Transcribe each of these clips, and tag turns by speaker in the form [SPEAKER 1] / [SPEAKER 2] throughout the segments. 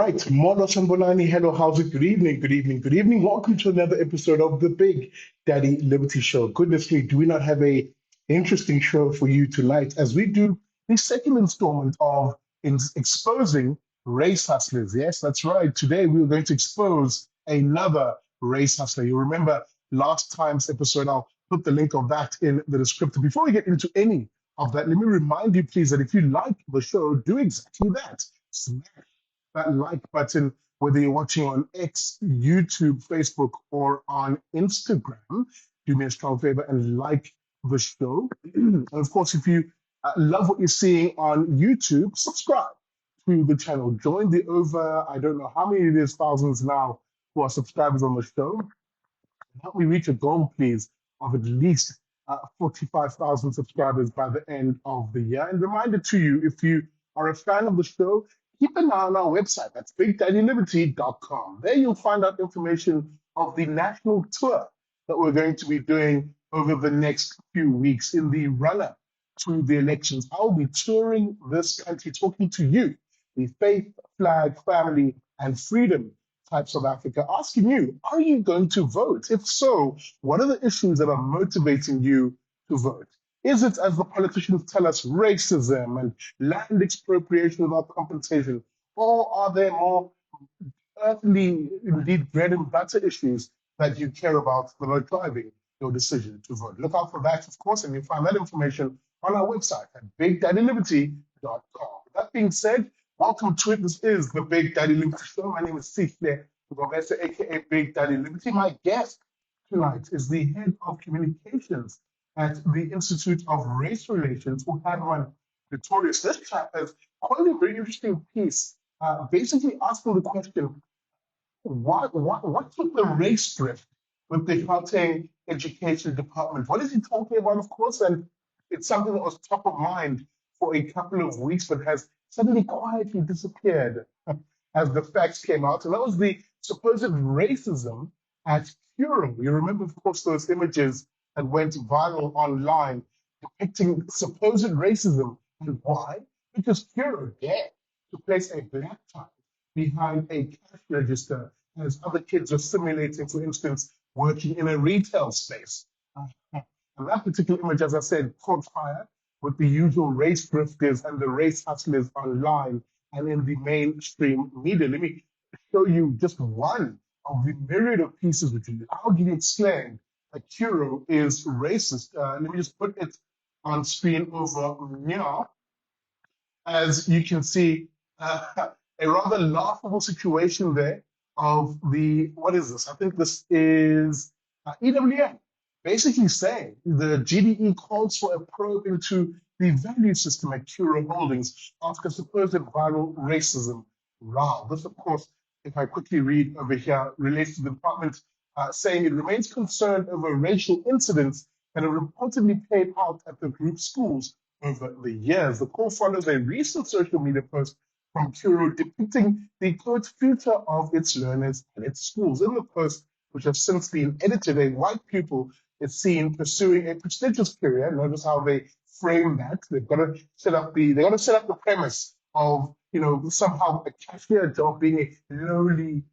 [SPEAKER 1] right, Mono Sambolani, hello, how's it? Good evening, good evening, good evening. Welcome to another episode of the Big Daddy Liberty Show. Goodness me, do we not have a interesting show for you tonight as we do the second installment of exposing race hustlers? Yes, that's right. Today we are going to expose another race hustler. You remember last time's episode? I'll put the link of that in the description. Before we get into any of that, let me remind you, please, that if you like the show, do exactly that. Smash that like button, whether you're watching on X, YouTube, Facebook, or on Instagram. Do me a strong favor and like the show. And of course, if you love what you're seeing on YouTube, subscribe to the channel. Join the over, I don't know how many it is, thousands now who are subscribers on the show. Help me reach a goal, please, of at least 45,000 subscribers by the end of the year. And reminder to you, if you are a fan of the show, keep an eye on our website. That's bigdaddyliberty.com. There you'll find out information of the national tour that we're going to be doing over the next few weeks in the run-up to the elections. I'll be touring this country, talking to you, the faith, flag, family, and freedom types of Africa, asking you, are you going to vote? If so, what are the issues that are motivating you to vote? Is it, as the politicians tell us, racism and land expropriation without compensation? Or are there more earthly, indeed, bread and butter issues that you care about that are driving your decision to vote? Look out for that, of course, and you'll find that information on our website at bigdaddyliberty.com. That being said, welcome to it. This is the Big Daddy Liberty Show. My name is Sihle Ngobese, aka Big Daddy Liberty. My guest tonight is the head of communications at the Institute of Race Relations, who had one Victorious. This chap has quite a very interesting piece, basically asking the question, what took the race drift with the Gauteng Education Department? What is he talking about, of course? And it's something that was top of mind for a couple of weeks, but has suddenly quietly disappeared as the facts came out. And that was the supposed racism at Curro. You remember, of course, those images that went viral online depicting supposed racism. And why? Because Curro dared to place a black child behind a cash register as other kids are simulating, for instance, working in a retail space. And that particular image, as I said, caught fire with the usual race grifters and the race hustlers online and in the mainstream media. Let me show you just one of the myriad of pieces which loudly exclaim that Curro is racist. Let me just put it on screen over now. As you can see, a rather laughable situation there of what is this? I think this is EWM, basically saying the GDE calls for a probe into the value system at Curro Holdings after supposed viral racism row. This, of course, if I quickly read over here, relates to the department saying it remains concerned over racial incidents that have reportedly played out at the group schools over the years. The call follows a recent social media post from Curro depicting the quote future of its learners and its schools. In the post, which has since been edited, a white pupil is seen pursuing a prestigious career. Notice how they frame that. They've got to set up the premise of, somehow a cashier job being a lowly,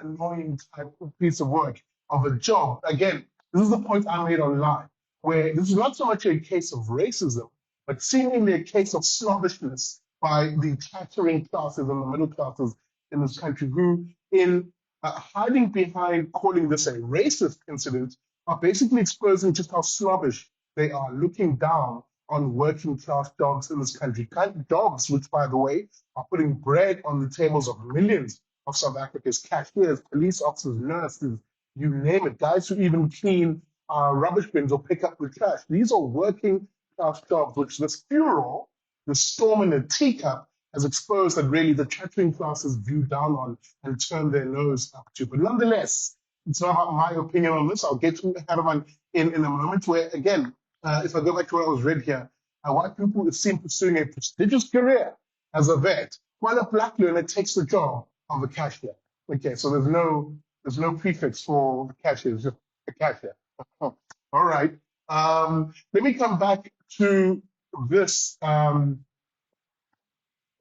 [SPEAKER 1] annoying type of piece of work of a job. Again, this is the point I made online, where this is not so much a case of racism, but seemingly a case of snobbishness by the chattering classes and the middle classes in this country who, in hiding behind calling this a racist incident, are basically exposing just how snobbish they are, looking down on working class dogs in this country. Dogs, which, by the way, are putting bread on the tables of millions of South Africa's cashiers, police officers, nurses, you name it, guys who even clean rubbish bins or pick up the trash. These are working class jobs, which this furor, the storm in a teacup, has exposed that really the chattering classes view down on and turn their nose up to. But nonetheless, it's not about my opinion on this. I'll get to Herman in a moment, where, again, if I go back to what I was read here, white people is seen pursuing a prestigious career as a vet, while a black learner takes the job of a cashier. Okay, so there's no prefix for the cashier, it's just a cashier. All right. Let me come back to this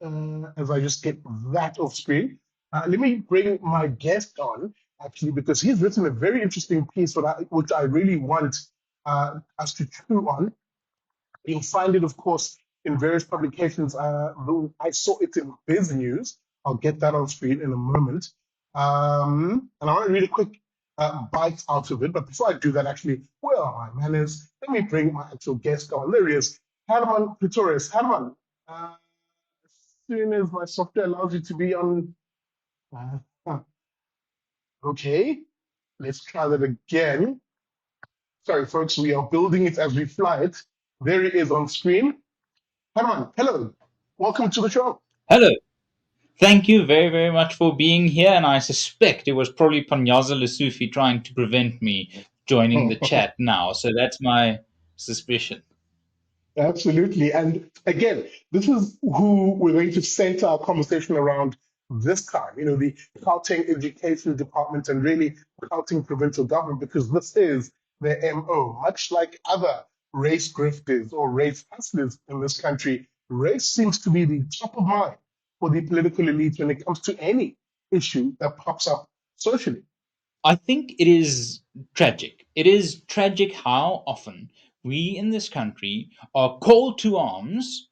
[SPEAKER 1] as I just get that off screen. Let me bring my guest on, actually, because he's written a very interesting piece which I really want us to chew on. You'll find it, of course, in various publications. I saw it in Biz News. I'll get that on screen in a moment. And I want to read a quick bite out of it. But before I do that, actually, where are my manners? Let me bring my actual guest on. There he is, Herman Pretorius. Herman, as soon as my software allows you to be on. Huh, okay, let's try that again. Sorry, folks, we are building it as we fly it. There it is on screen. Herman, hello. Welcome to the show.
[SPEAKER 2] Hello. Thank you very, very much for being here. And I suspect it was probably Panyaza Lesufi trying to prevent me joining the chat now. So that's my suspicion.
[SPEAKER 1] Absolutely. And again, this is who we're going to center our conversation around this time, the Gauteng Education Department and really Gauteng provincial government, because this is their MO. Much like other race grifters or race hustlers in this country, race seems to be the top of mind for the political elite when it comes to any issue that pops up socially.
[SPEAKER 2] I think it is tragic. It is tragic how often we in this country are called to arms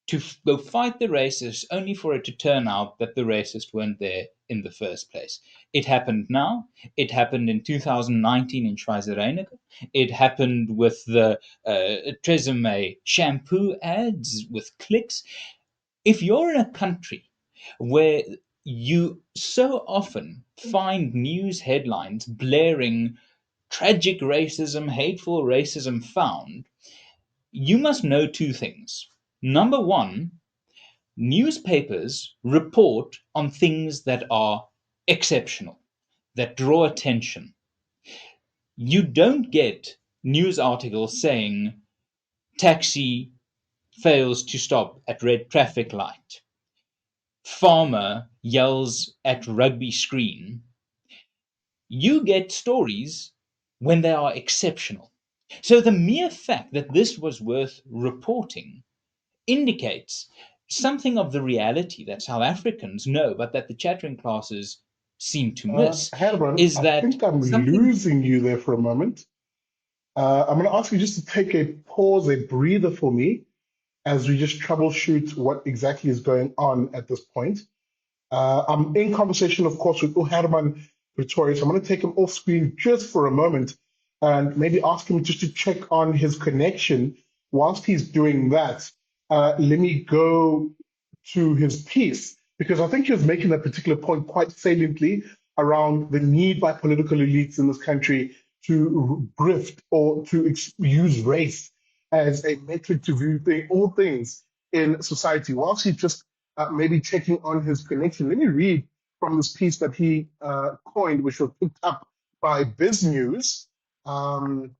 [SPEAKER 2] to go fight the racists only for it to turn out that the racists weren't there in the first place. It happened now. It happened in 2019 in Schweizereiniger. It happened with the Tresemme shampoo ads with clicks. If you're in a country where you so often find news headlines blaring tragic racism, hateful racism found, you must know two things. Number one, newspapers report on things that are exceptional, that draw attention. You don't get news articles saying taxi fails to stop at red traffic light, farmer yells at rugby screen. You get stories when they are exceptional. So the mere fact that this was worth reporting indicates something of the reality that South Africans know, but that the chattering classes seem to miss,
[SPEAKER 1] Herman,
[SPEAKER 2] is
[SPEAKER 1] I
[SPEAKER 2] that
[SPEAKER 1] think I'm
[SPEAKER 2] something.
[SPEAKER 1] losing you there for a moment. I'm going to ask you just to take a pause, a breather for me, as we just troubleshoot what exactly is going on at this point. I'm in conversation, of course, with Herman Pretorius. I'm going to take him off screen just for a moment and maybe ask him just to check on his connection. Whilst he's doing that, let me go to his piece because I think he was making that particular point quite saliently around the need by political elites in this country to grift or to use race as a metric to view all things in society. Whilst he's just maybe checking on his connection, let me read from this piece that he coined, which was picked up by Biz News. I'm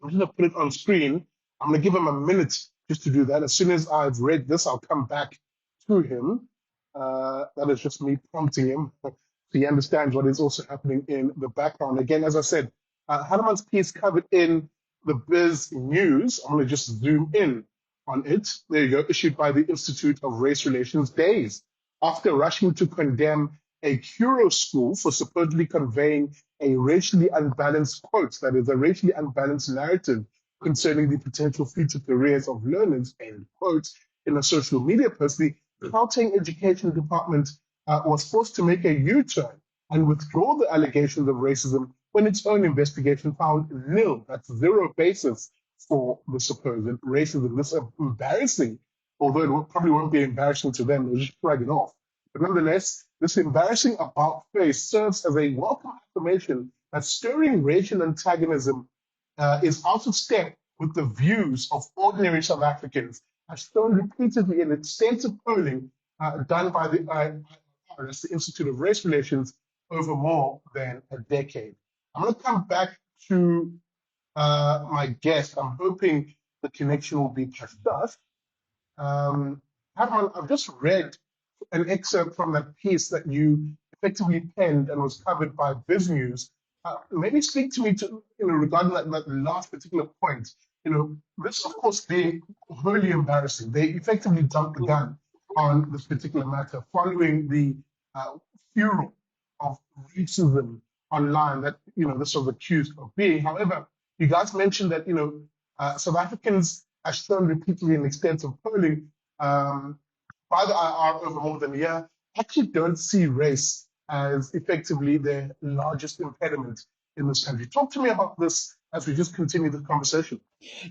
[SPEAKER 1] just gonna put it on screen. I'm gonna give him a minute just to do that. As soon as I've read this, I'll come back to him. That is just me prompting him so he understands what is also happening in the background. Again, as I said, Hanuman's piece covered in the Biz News. I'm gonna just zoom in on it. There you go, issued by the Institute of Race Relations days after rushing to condemn a Curro school for supposedly conveying a racially unbalanced quote, that is, a racially unbalanced narrative concerning the potential future careers of learners, end quote, in a social media post. The Gauteng Education Department was forced to make a U-turn and withdraw the allegations of racism when its own investigation found nil, that's zero basis for the supposed racism. This is embarrassing, although it probably won't be embarrassing to them, they'll just shrug it off. But nonetheless, this embarrassing about face serves as a welcome affirmation that stirring racial antagonism is out of step with the views of ordinary South Africans, as shown repeatedly in extensive polling done by the IRS, the Institute of Race Relations, over more than a decade. I'm going to come back to my guest. I'm hoping the connection will be just us. Herman, I've just read an excerpt from that piece that you effectively penned and was covered by Biz News. Maybe speak to me regarding that last particular point. This of course being wholly embarrassing. They effectively jumped the gun. on this particular matter, following the furor of racism online that this was accused of being. However, you guys mentioned that South Africans, as shown repeatedly in extensive polling by the IR over more than a year, actually don't see race as effectively their largest impediment in this country. Talk to me about this as we just continue the conversation.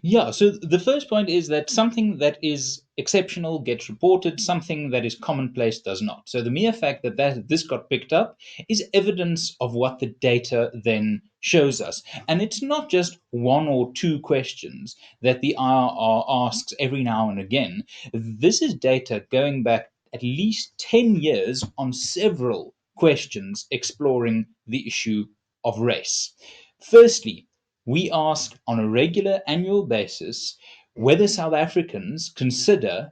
[SPEAKER 2] Yeah, so the first point is that something that is exceptional gets reported, something that is commonplace does not. So the mere fact that this got picked up is evidence of what the data then shows us. And it's not just one or two questions that the IRR asks every now and again. This is data going back at least 10 years on several questions exploring the issue of race. Firstly, we ask on a regular annual basis whether South Africans consider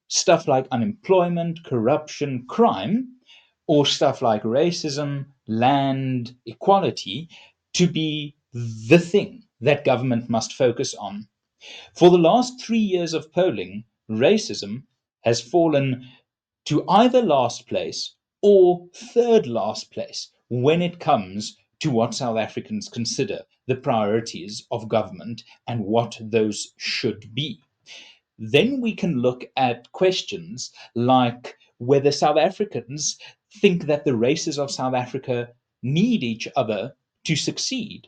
[SPEAKER 2] stuff like unemployment, corruption, crime, or stuff like racism, land equality to be the thing that government must focus on. For the last 3 years of polling, racism has fallen to either last place or third last place when it comes to what South Africans consider the priorities of government and what those should be. Then we can look at questions like whether South Africans think that the races of South Africa need each other to succeed.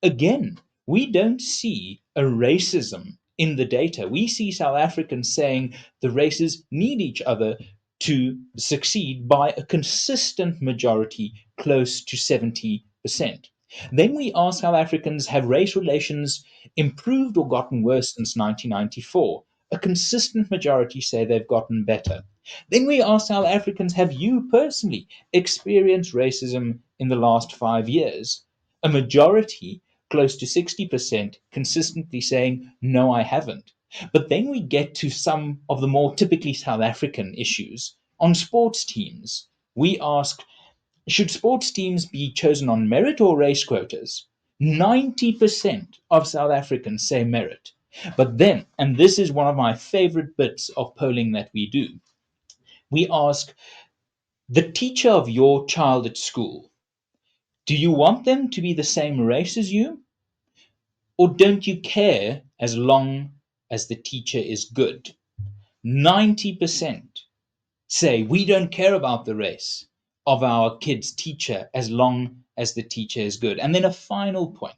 [SPEAKER 2] Again, we don't see a racism in the data. We see South Africans saying the races need each other to succeed by a consistent majority close to 70%. Then we ask South Africans, have race relations improved or gotten worse since 1994? A consistent majority say they've gotten better. Then we ask South Africans, have you personally experienced racism in the last 5 years? A majority, close to 60%, consistently saying, no, I haven't. But then we get to some of the more typically South African issues. On sports teams, we ask, should sports teams be chosen on merit or race quotas? 90% of South Africans say merit. But then, and this is one of my favorite bits of polling that we do, we ask the teacher of your child at school, do you want them to be the same race as you? Or don't you care as long as the teacher is good? 90% say we don't care about the race of our kid's teacher as long as the teacher is good. And then a final point.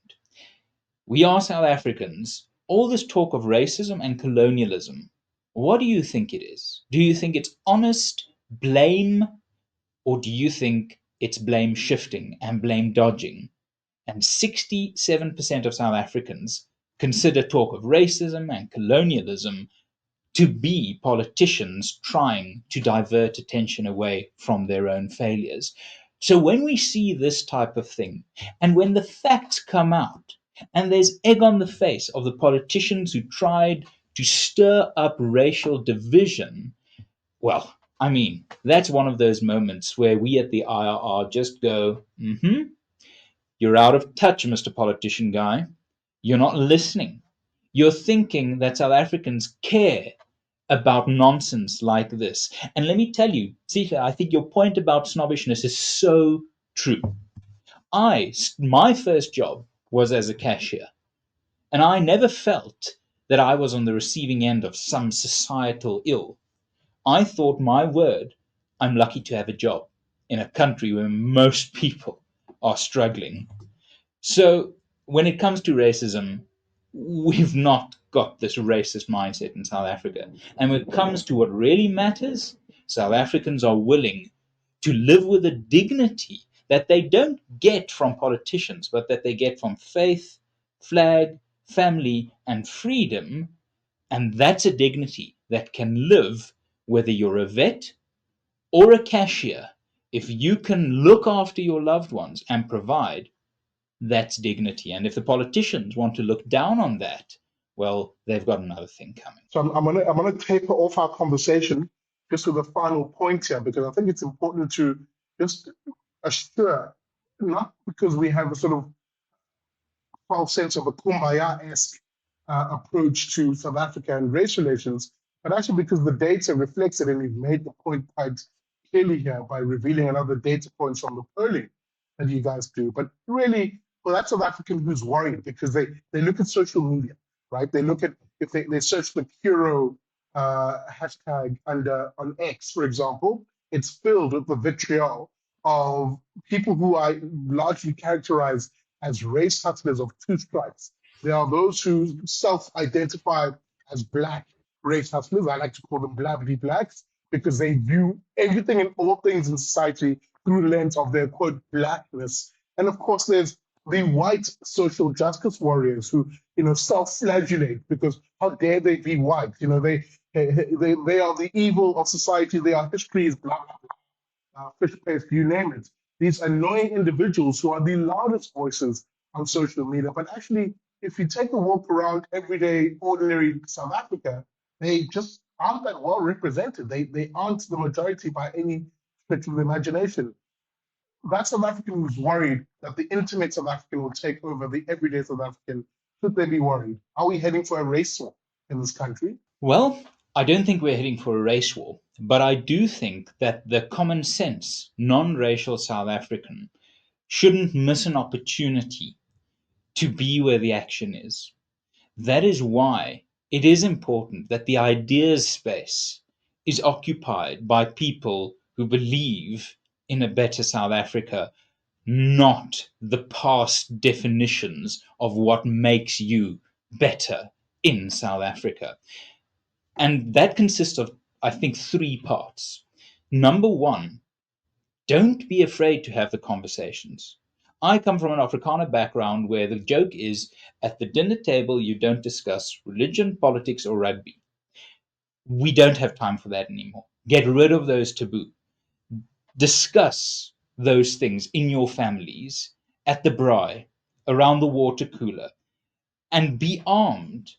[SPEAKER 2] We are South Africans. All this talk of racism and colonialism, what do you think it is? Do you think it's honest blame, or do you think it's blame shifting and blame dodging? And 67% of South Africans consider talk of racism and colonialism to be politicians trying to divert attention away from their own failures. So when we see this type of thing, and when the facts come out, and there's egg on the face of the politicians who tried to stir up racial division, well, I mean, that's one of those moments where we at the IRR just go, you're out of touch, Mr. Politician Guy. You're not listening. You're thinking that South Africans care about nonsense like this. And let me tell you, Sita, I think your point about snobbishness is so true. My first job was as a cashier, and I never felt that I was on the receiving end of some societal ill. I thought, my word, I'm lucky to have a job in a country where most people are struggling. So when it comes to racism, we've not got this racist mindset in South Africa. And when it comes to what really matters, South Africans are willing to live with a dignity that they don't get from politicians, but that they get from faith, flag, family, and freedom. And that's a dignity that can live whether you're a vet or a cashier. If you can look after your loved ones and provide, that's dignity. And if the politicians want to look down on that, well, they've got another thing coming.
[SPEAKER 1] So I'm gonna taper off our conversation just with a final point here, because I think it's important to just assure, not because we have a sort of false sense of a kumbaya-esque approach to South Africa and race relations, but actually because the data reflects it, and you've made the point quite clearly here by revealing another data points from the polling that you guys do. But really, for that South African who's worried because they look at social media, right? They look at if they search the Curro hashtag under on X, for example, it's filled with the vitriol of people who are largely characterized as race hustlers of two stripes. There are those who self-identify as black race hustlers. I like to call them blackity blacks because they view everything and all things in society through the lens of their quote blackness. And of course, there's the white social justice warriors who, self-flagellate because how dare they be white? They are the evil of society. They are history's blah blah fish paste, you name it. These annoying individuals who are the loudest voices on social media. But actually, if you take a walk around everyday, ordinary South Africa, they just aren't that well represented. They aren't the majority by any stretch of the imagination. That South African was worried that the intimate South African will take over the everyday South African. Should they be worried? Are we heading for a race war in this country?
[SPEAKER 2] Well, I don't think we're heading for a race war, but I do think that the common sense, non racial South African shouldn't miss an opportunity to be where the action is. That is why it is important that the ideas space is occupied by people who believe in a better South Africa, not the past definitions of what makes you better in South Africa. And that consists of, I think, three parts. Number one, don't be afraid to have the conversations. I come from an Afrikaner background where the joke is at the dinner table, you don't discuss religion, politics, or rugby. We don't have time for that anymore. Get rid of those taboo. Discuss those things in your families, at the braai, around the water cooler, and be armed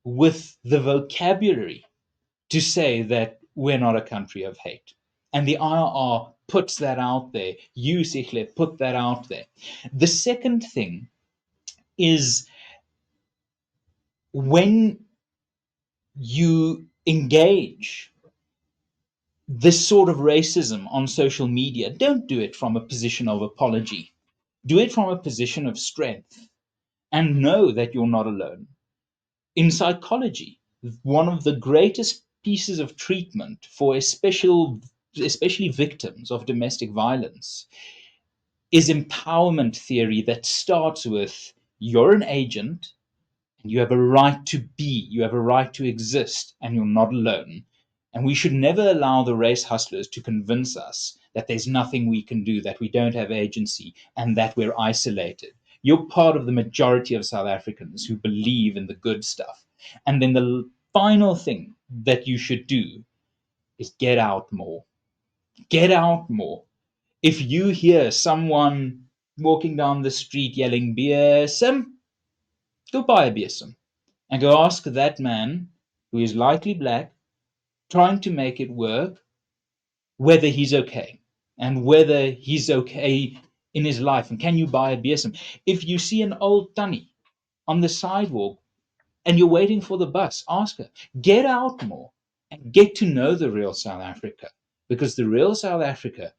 [SPEAKER 2] with the vocabulary to say that we're not a country of hate. And the IRR puts that out there. You, Sichle, put that out there. The second thing is when you engage this sort of racism on social media, don't do it from a position of apology. Do it from a position of strength and know that you're not alone. In psychology, one of the greatest pieces of treatment for especially victims of domestic violence is empowerment theory that starts with you're an agent and you have a right to be, you have a right to exist, and you're not alone. And we should never allow the race hustlers to convince us that there's nothing we can do, that we don't have agency, and that we're isolated. You're part of the majority of South Africans who believe in the good stuff. And then the final thing that you should do is get out more. Get out more. If you hear someone walking down the street yelling BSM, go buy a BSM and go ask that man, who is likely black, trying to make it work, whether he's okay and whether he's okay in his life. And can you buy a BSM? If you see an old tunny on the sidewalk and you're waiting for the bus, ask her. Get out more and get to know the real South Africa, because the real South Africa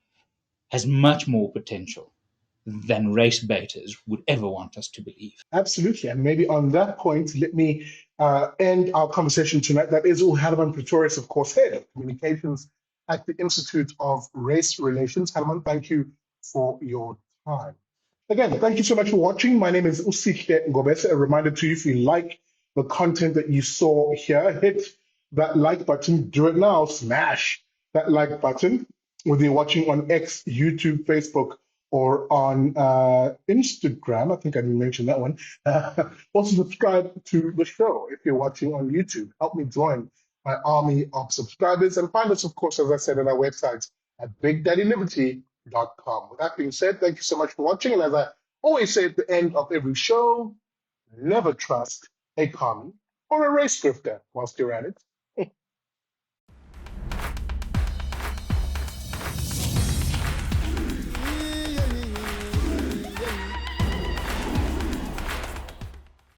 [SPEAKER 2] has much more potential than race baiters would ever want us to believe.
[SPEAKER 1] Absolutely. And maybe on that point, let me end our conversation tonight. That is Hanuman Pretorius, of course, head of communications at the Institute of Race Relations. Hanuman, thank you for your time. Again, thank you so much for watching. My name is Usihle Ngobese. A reminder to you, if you like the content that you saw here, hit that like button. Do it now. Smash that like button. Whether you're watching on X, YouTube, Facebook, or on Instagram. I think I didn't mention that one. Also, subscribe to the show if you're watching on YouTube. Help me join my army of subscribers. And find us, of course, as I said, on our website at BigDaddyLiberty.com. With that being said, thank you so much for watching. And as I always say at the end of every show, never trust a commie or a race grifter whilst you're at it.